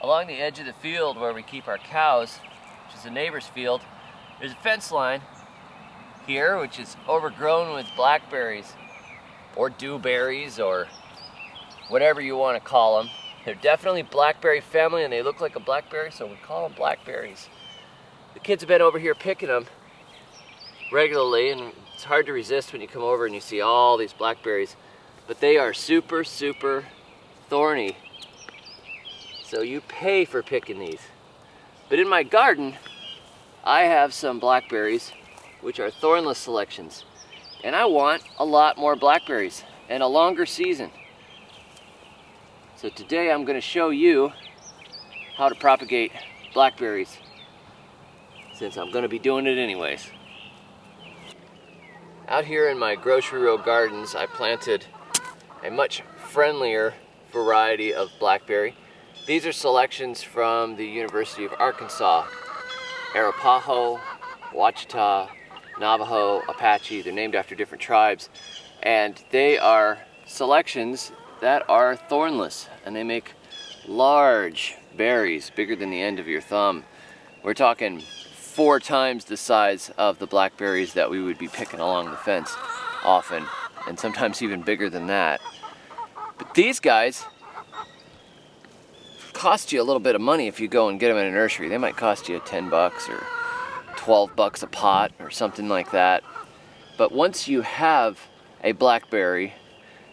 along the edge of the field where we keep our cows, which is a neighbor's field, there's a fence line here which is overgrown with blackberries or dewberries or whatever you want to call them. They're definitely blackberry family and they look like a blackberry, so we call them blackberries. The kids have been over here picking them regularly, and it's hard to resist when you come over and you see all these blackberries, but they are super thorny, so you pay for picking these. But in my garden I have some blackberries which are thornless selections, and I want a lot more blackberries and a longer season. So today I'm going to show you how to propagate blackberries, since I'm going to be doing it anyways. Out here in my grocery row gardens, I planted a much friendlier variety of blackberry. These are selections from the University of Arkansas. Arapaho, Ouachita, Navajo, Apache, they're named after different tribes. And they are selections that are thornless, and they make large berries, bigger than the end of your thumb. We're talking 4 times the size of the blackberries that we would be picking along the fence often, and sometimes even bigger than that. But these guys cost you a little bit of money if you go and get them in a nursery. They might cost you $10 or $12 a pot or something like that. But once you have a blackberry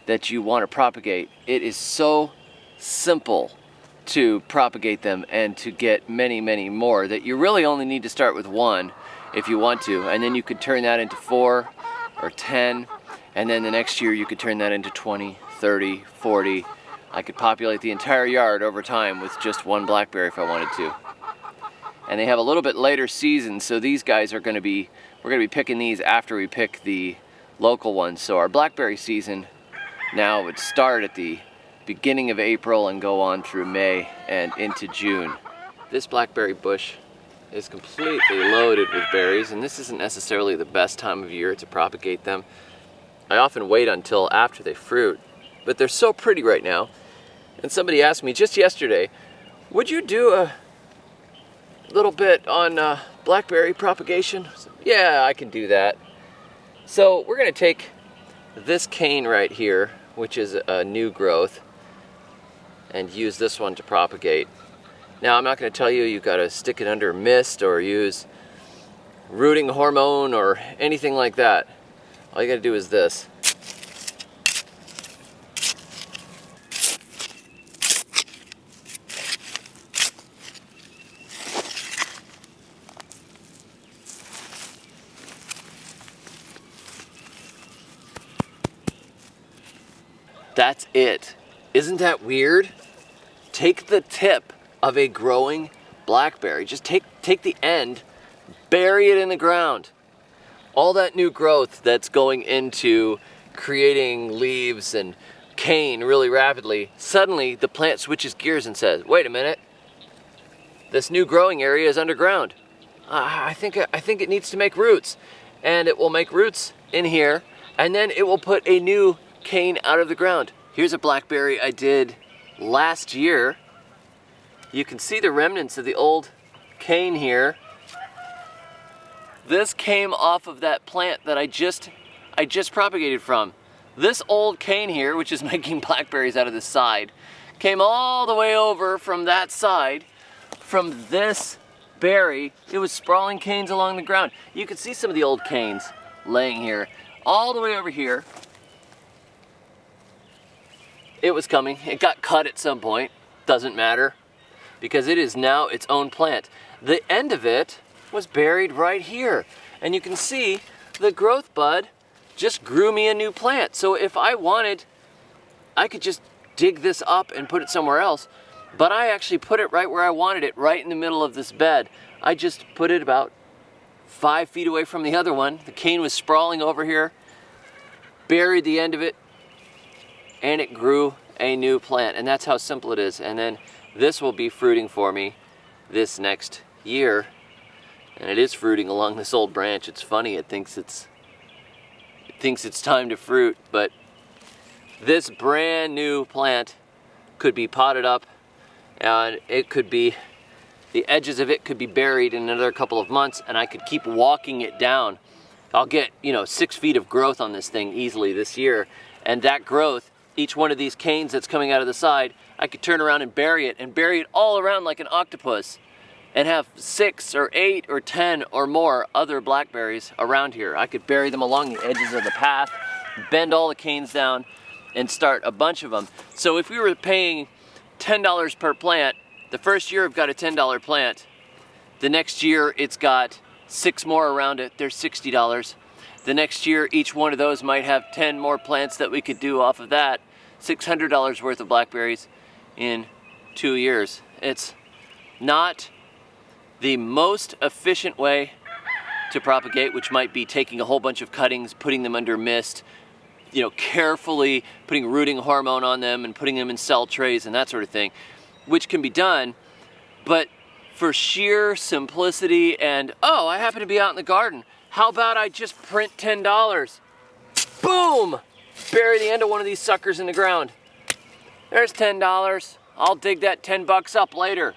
that you want to propagate, it is so simple to propagate them and to get many more that you really only need to start with 1 if you want to, and then you could turn that into 4 or 10, and then the next year you could turn that into 20, 30, 40. I could populate the entire yard over time with just 1 blackberry if I wanted to. And they have a little bit later season, so these guys are going to be, we're going to be picking these after we pick the local ones. So our blackberry season now would start at the beginning of April and go on through May and into June. This blackberry bush is completely loaded with berries, and this isn't necessarily the best time of year to propagate them. I often wait until after they fruit, but they're so pretty right now. And somebody asked me just yesterday, would you do a little bit on blackberry propagation? I said, yeah, I can do that. So we're going to take this cane right here, which is a new growth, and use this one to propagate. Now, I'm not going to tell you you've got to stick it under mist or use rooting hormone or anything like that. All you got to do is this. That's it. Isn't that weird? Take the tip of a growing blackberry, just take the end, bury it in the ground. All that new growth that's going into creating leaves and cane really rapidly, suddenly the plant switches gears and says, wait a minute, this new growing area is underground. I think it needs to make roots. And it will make roots in here, and then it will put a new cane out of the ground. Here's a blackberry I did last year. You can see the remnants of the old cane here. This came off of that plant that I just propagated from. This old cane here, which is making blackberries out of the side, came all the way over from that side. From this berry, it was sprawling canes along the ground. You can see some of the old canes laying here, all the way over here. It was coming. It got cut at some point. Doesn't matter, because it is now its own plant. The end of it was buried right here. And you can see the growth bud just grew me a new plant. So if I wanted, I could just dig this up and put it somewhere else. But I actually put it right where I wanted it, right in the middle of this bed. I just put it about 5 feet away from the other one. The cane was sprawling over here, buried the end of it, and it grew a new plant. And that's how simple it is. And then this will be fruiting for me this next year. And it is fruiting along this old branch. It's funny, it thinks it's time to fruit, but this brand new plant could be potted up and it could be, the edges of it could be buried in another couple of months, and I could keep walking it down. I'll get, 6 feet of growth on this thing easily this year, and that growth, each one of these canes that's coming out of the side, I could turn around and bury it all around like an octopus, and have 6 or 8 or 10 or more other blackberries around here. I could bury them along the edges of the path, bend all the canes down, and start a bunch of them. So if we were paying $10 per plant, the first year I've got a $10 plant. The next year it's got 6 more around it, they're $60. The next year each one of those might have 10 more plants that we could do off of that. $600 worth of blackberries in 2 years. It's not the most efficient way to propagate, which might be taking a whole bunch of cuttings, putting them under mist, carefully putting rooting hormone on them and putting them in cell trays and that sort of thing, which can be done, but for sheer simplicity and, oh, I happen to be out in the garden, how about I just print $10? Boom! Bury the end of one of these suckers in the ground. There's $10. I'll dig that 10 bucks up later.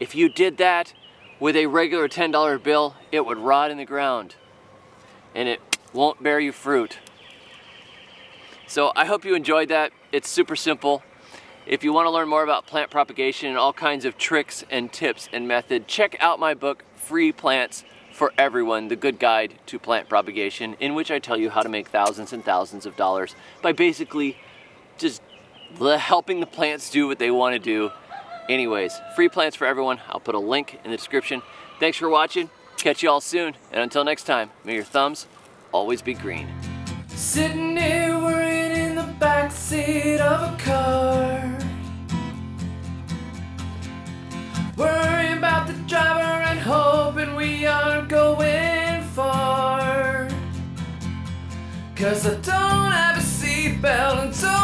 If you did that with a regular $10 bill, it would rot in the ground and it won't bear you fruit. So I hope you enjoyed that. It's super simple. If you want to learn more about plant propagation and all kinds of tricks and tips and method, check out my book, Free Plants for Everyone, The Good Guide to Plant Propagation, in which I tell you how to make thousands and thousands of dollars by basically just helping the plants do what they want to do. Anyways, Free Plants for Everyone. I'll put a link in the description. Thanks for watching. Catch you all soon. And until next time, may your thumbs always be green. Sitting here worrying in the backseat of a car, worrying about the driver and hoping we aren't going far. 'Cause I don't have a seatbelt and don't